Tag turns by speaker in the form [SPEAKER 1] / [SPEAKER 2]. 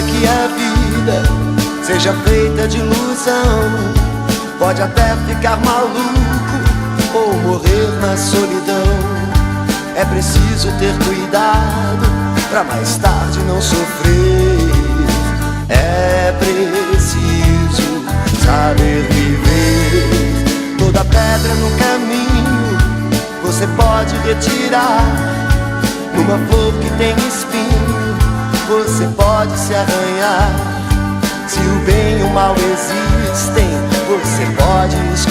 [SPEAKER 1] que a vida seja feita de ilusão. Pode até ficar maluco ou morrer na solidão. É preciso ter cuidado pra mais tarde não sofrer. É preciso saber viver. Toda pedra no caminho você pode retirar. Numa flor que tem espinho você pode se arranhar. Se o bem e o mal existem, você pode escolher.